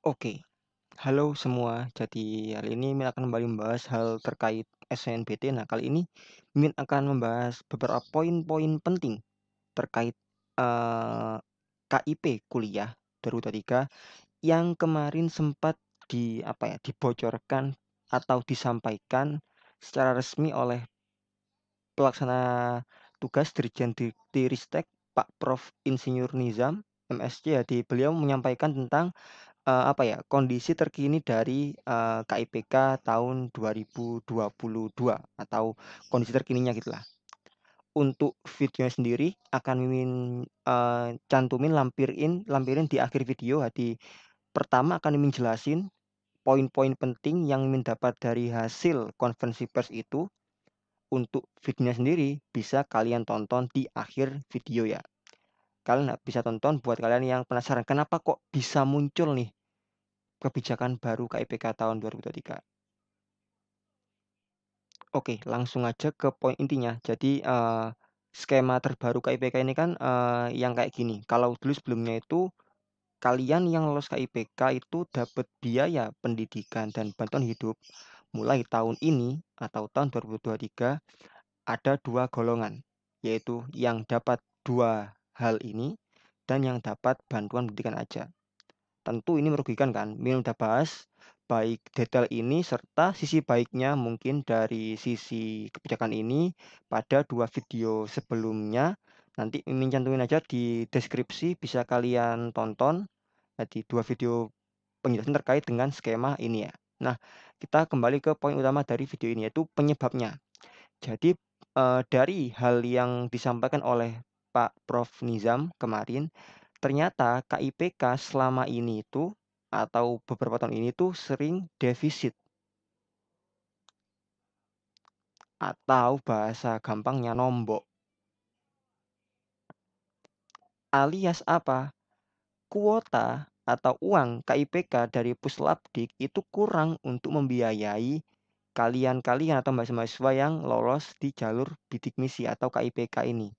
Oke, halo semua. Jadi hari ini Min akan kembali membahas hal terkait SNMPT. Nah, kali ini Min akan membahas beberapa poin-poin penting terkait KIP kuliah 2023 yang kemarin sempat dibocorkan atau disampaikan secara resmi oleh pelaksana tugas Dirjen Dikti Pak Prof. Insinyur Nizam MSc. Jadi beliau menyampaikan tentang kondisi terkini dari, KIPK tahun 2022 atau kondisi terkininya gitulah. Untuk videonya sendiri akan Mimin, cantumin lampirin di akhir video. Jadi pertama akan Mimin jelasin poin-poin penting yang Mimin dapat dari hasil konferensi pers itu. Untuk videonya sendiri bisa kalian tonton di akhir video ya. Kalian bisa tonton buat kalian yang penasaran kenapa kok bisa muncul nih kebijakan baru KIPK tahun 2023. Oke, langsung aja ke poin intinya. Jadi, skema terbaru KIPK ini kan, yang kayak gini, kalau dulu sebelumnya itu kalian yang lolos KIPK itu dapat biaya pendidikan dan bantuan hidup mulai tahun ini atau tahun 2023 ada 2 golongan, yaitu yang dapat 2 hal ini dan yang dapat bantuan pendidikan aja. Tentu ini merugikan kan, Min udah bahas baik detail ini serta sisi baiknya mungkin dari sisi kebijakan ini pada 2 video sebelumnya. Nanti Mimin cantumin aja di deskripsi bisa kalian tonton. Jadi 2 video penjelasan terkait dengan skema ini ya. Nah, kita kembali ke poin utama dari video ini yaitu penyebabnya. Jadi, dari hal yang disampaikan oleh Pak Prof. Nizam kemarin, ternyata KIPK selama ini itu atau beberapa tahun ini tuh sering defisit atau bahasa gampangnya nombok. Alias apa? Kuota atau uang KIPK dari Puslapdik itu kurang untuk membiayai kalian-kalian atau mahasiswa yang lolos di jalur bidik misi atau KIPK ini.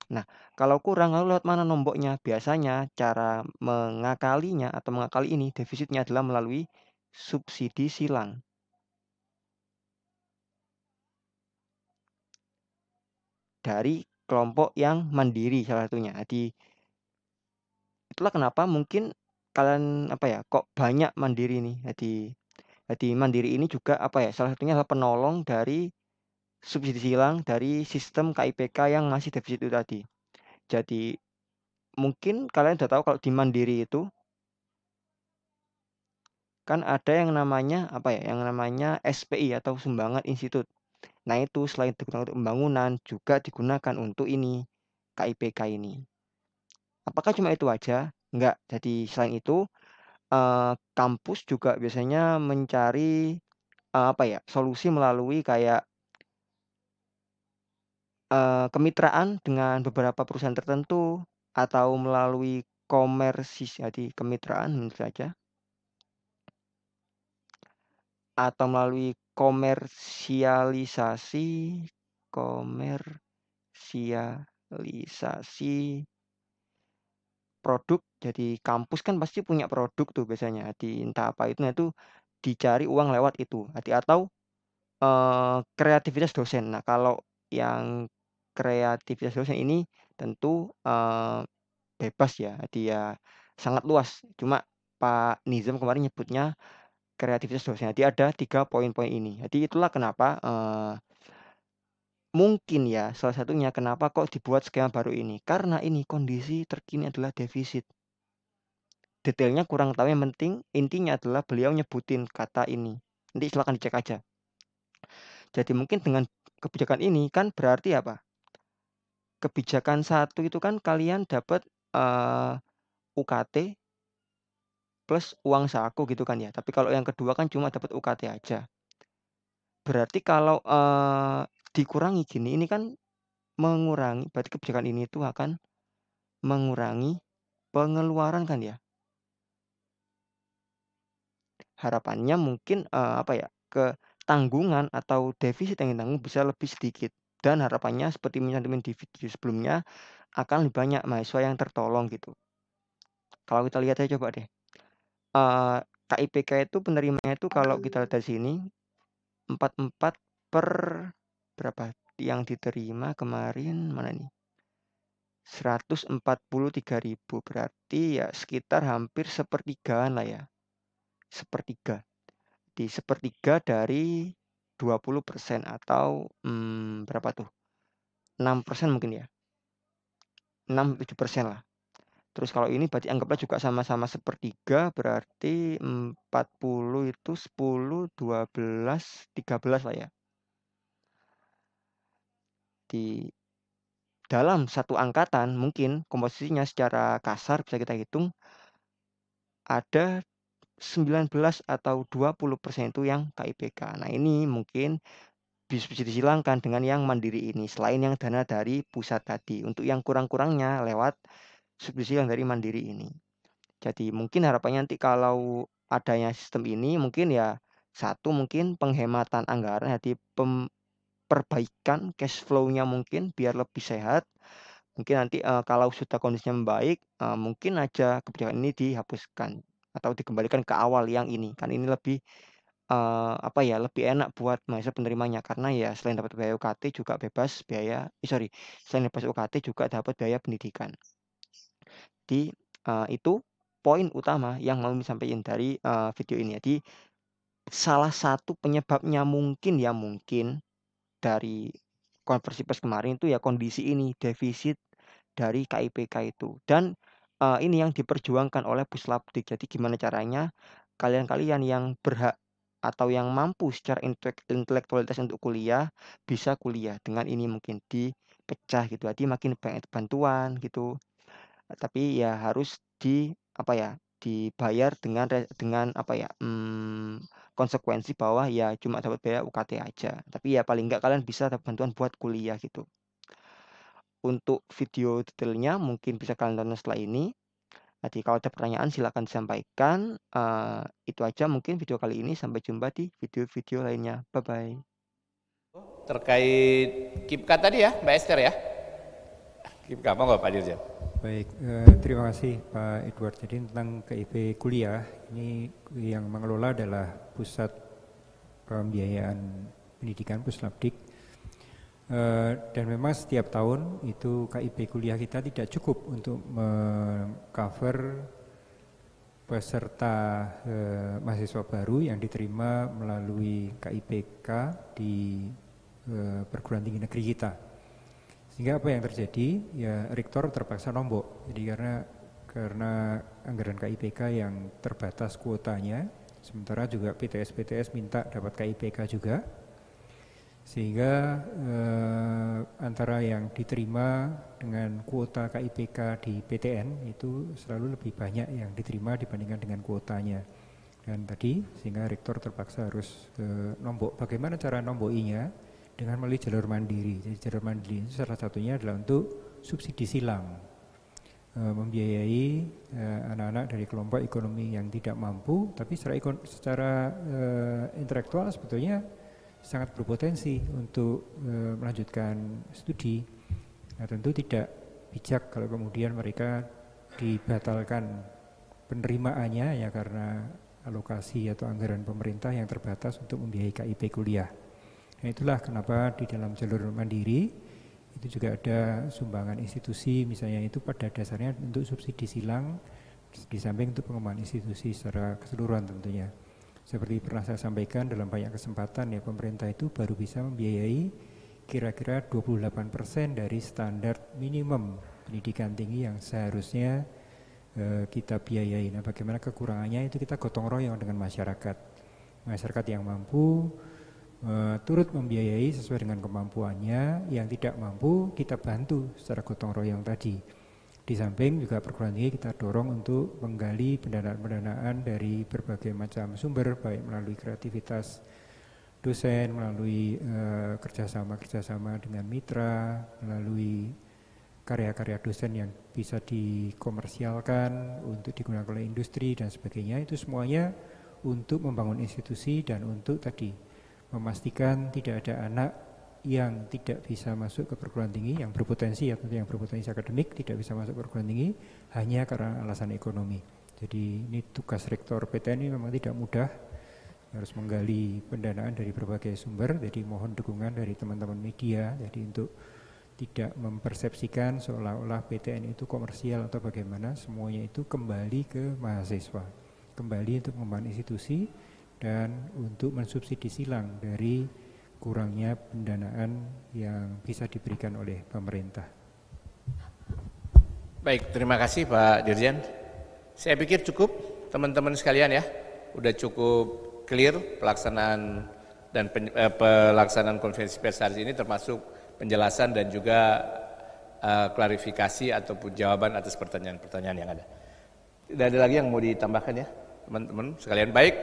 Nah, kalau kurang lalu lewat mana nomboknya? Biasanya cara mengakalinya atau mengakali ini defisitnya adalah melalui subsidi silang dari kelompok yang mandiri salah satunya. Jadi itulah kenapa mungkin kalian kok banyak mandiri nih. Jadi mandiri ini juga salah satunya adalah penolong dari subsidi silang dari sistem KIPK yang masih defisit itu tadi. Jadi mungkin kalian udah tahu kalau di mandiri itu kan ada yang namanya yang namanya SPI atau sumbangan institut. Nah, itu selain digunakan untuk pembangunan juga digunakan untuk ini, KIPK ini. Apakah cuma itu aja? Enggak. Jadi selain itu, kampus juga biasanya mencari, solusi melalui kayak, kemitraan dengan beberapa perusahaan tertentu atau melalui jadi kemitraan tentu saja, atau melalui komersialisasi produk. Jadi kampus kan pasti punya produk tuh biasanya, di entah apa itu, nah itu dicari uang lewat itu. Jadi atau, kreativitas dosen. Nah, kalau yang kreativitas dosen ini tentu, bebas ya, jadi ya sangat luas. Cuma Pak Nizam kemarin nyebutnya kreativitas dosen. Jadi ada 3 poin-poin ini. Jadi itulah kenapa, mungkin ya salah satunya kenapa kok dibuat skema baru ini, karena ini kondisi terkini adalah defisit. Detailnya kurang tahu, yang penting intinya adalah beliau nyebutin kata ini. Nanti silakan dicek aja. Jadi mungkin dengan kebijakan ini kan berarti apa? Kebijakan satu itu kan kalian dapat, UKT plus uang saku gitu kan ya. Tapi kalau yang kedua kan cuma dapat UKT aja. Berarti kalau, dikurangi gini, ini kan berarti kebijakan ini tuh akan mengurangi pengeluaran kan ya. Harapannya mungkin, tanggungan atau defisit yang ditanggung bisa lebih sedikit dan harapannya seperti mencantumin di video sebelumnya, akan lebih banyak mahasiswa yang tertolong gitu. Kalau kita lihat aja coba deh, KIPK itu penerimanya itu kalau kita lihat dari sini 44 per berapa yang diterima kemarin mana nih? 143.000 berarti ya sekitar hampir sepertigaan lah ya. Sepertiga. Di sepertiga dari 20% atau berapa tuh? 6% mungkin ya. 6-7% lah. Terus kalau ini berarti anggaplah juga sama-sama sepertiga, berarti 40 itu 10, 12, 13 lah ya. Di dalam satu angkatan mungkin komposisinya secara kasar bisa kita hitung ada 19 atau 20% itu yang KIPK. Nah ini mungkin bisa disilangkan dengan yang mandiri ini selain yang dana dari pusat tadi. Untuk yang kurang-kurangnya lewat subsidi yang dari mandiri ini. Jadi mungkin harapannya nanti kalau adanya sistem ini mungkin ya satu mungkin penghematan anggaran, jadi perbaikan cash flow-nya mungkin biar lebih sehat. Mungkin nanti kalau sudah kondisinya membaik, mungkin aja kebijakan ini dihapuskan atau dikembalikan ke awal yang ini. Kan ini lebih apa ya, lebih enak buat mahasiswa penerimanya karena ya selain dapat biaya UKT juga bebas biaya selain bebas UKT juga dapat biaya pendidikan. Di itu poin utama yang mau disampaikan dari video ini. Jadi salah satu penyebabnya mungkin dari konversi pers kemarin itu ya kondisi ini, defisit dari KIPK itu. Dan ini yang diperjuangkan oleh Puslapdik. Jadi gimana caranya kalian-kalian yang berhak atau yang mampu secara intelektualitas untuk kuliah bisa kuliah dengan ini mungkin dipecah gitu. Jadi makin banyak bantuan gitu. Tapi ya harus dibayar dengan apa ya, konsekuensi bahwa ya cuma dapat biaya UKT aja. Tapi ya paling enggak kalian bisa dapat bantuan buat kuliah gitu. Untuk video detailnya mungkin bisa kalian tonton setelah ini. Jadi kalau ada pertanyaan silakan disampaikan. Itu aja mungkin video kali ini. Sampai jumpa di video-video lainnya. Bye-bye. Terkait KIPK tadi ya, Mbak Esther ya. KIPK apa nggak Pak Dirjen? Baik, terima kasih Pak Edward. Jadi tentang KIP kuliah, ini yang mengelola adalah Pusat Pembiayaan Pendidikan Puslapdik. Dan memang setiap tahun itu KIP kuliah kita tidak cukup untuk mengcover peserta mahasiswa baru yang diterima melalui KIPK di perguruan tinggi negeri kita. Sehingga apa yang terjadi? Ya rektor terpaksa nombok. Jadi karena anggaran KIPK yang terbatas kuotanya, sementara juga PTS minta dapat KIPK juga. Sehingga antara yang diterima dengan kuota KIPK di PTN itu selalu lebih banyak yang diterima dibandingkan dengan kuotanya. Dan tadi sehingga rektor terpaksa harus nombok. Bagaimana cara nombokinya? Dengan melalui jalur mandiri. Jadi jalur mandiri itu salah satunya adalah untuk subsidi silang, membiayai anak-anak dari kelompok ekonomi yang tidak mampu, tapi secara intelektual sebetulnya sangat berpotensi untuk melanjutkan studi. Nah, tentu tidak bijak kalau kemudian mereka dibatalkan penerimaannya ya karena alokasi atau anggaran pemerintah yang terbatas untuk membiayai KIP kuliah. Nah, itulah kenapa di dalam jalur mandiri itu juga ada sumbangan institusi, misalnya itu pada dasarnya untuk subsidi silang, di samping untuk pengembangan institusi secara keseluruhan tentunya. Seperti pernah saya sampaikan dalam banyak kesempatan ya, pemerintah itu baru bisa membiayai kira-kira 28% dari standar minimum pendidikan tinggi yang seharusnya kita biayai. Nah, bagaimana kekurangannya itu kita gotong royong dengan masyarakat yang mampu turut membiayai sesuai dengan kemampuannya, yang tidak mampu kita bantu secara gotong royong tadi. Di samping juga perguruan tinggi kita dorong untuk menggali pendanaan dari berbagai macam sumber, baik melalui kreativitas dosen, melalui kerjasama dengan mitra, melalui karya-karya dosen yang bisa dikomersialkan untuk digunakan oleh industri dan sebagainya. Itu semuanya untuk membangun institusi dan untuk tadi memastikan tidak ada anak yang tidak bisa masuk ke perguruan tinggi, yang berpotensi ya tentu yang berpotensi akademik tidak bisa masuk ke perguruan tinggi hanya karena alasan ekonomi. Jadi ini tugas Rektor PTN ini memang tidak mudah, harus menggali pendanaan dari berbagai sumber, jadi mohon dukungan dari teman-teman media, jadi untuk tidak mempersepsikan seolah-olah PTN itu komersial atau bagaimana, semuanya itu kembali ke mahasiswa, kembali untuk membangun institusi dan untuk mensubsidi silang dari kurangnya pendanaan yang bisa diberikan oleh pemerintah. Baik, terima kasih Pak Dirjen. Saya pikir cukup teman-teman sekalian ya, udah cukup clear pelaksanaan dan pelaksanaan konferensi pers hari ini, termasuk penjelasan dan juga klarifikasi ataupun jawaban atas pertanyaan-pertanyaan yang ada. Tidak ada lagi yang mau ditambahkan ya teman-teman sekalian. Baik,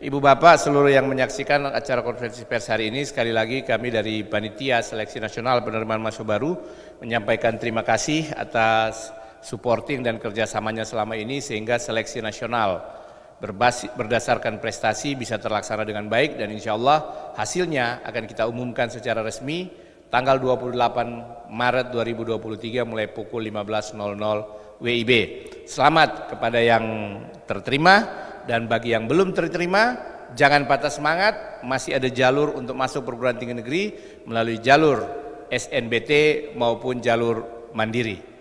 Ibu Bapak seluruh yang menyaksikan acara konferensi pers hari ini, sekali lagi kami dari Panitia Seleksi Nasional Penerimaan Mahasiswa Baru menyampaikan terima kasih atas supporting dan kerjasamanya selama ini sehingga seleksi nasional berdasarkan prestasi bisa terlaksana dengan baik, dan insya Allah hasilnya akan kita umumkan secara resmi tanggal 28 Maret 2023 mulai pukul 15.00 WIB. Selamat kepada yang terterima, dan bagi yang belum terterima jangan patah semangat, masih ada jalur untuk masuk perguruan tinggi negeri melalui jalur SNBT maupun jalur mandiri.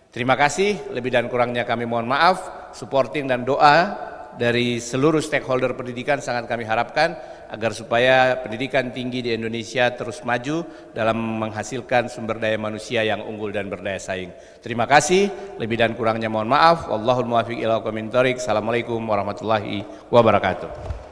Terima kasih, lebih dan kurangnya kami mohon maaf. Supporting dan doa dari seluruh stakeholder pendidikan sangat kami harapkan agar supaya pendidikan tinggi di Indonesia terus maju dalam menghasilkan sumber daya manusia yang unggul dan berdaya saing. Terima kasih, lebih dan kurangnya mohon maaf. Wallahul muwaffiq ila aqwamit thoriq. Assalamualaikum warahmatullahi wabarakatuh.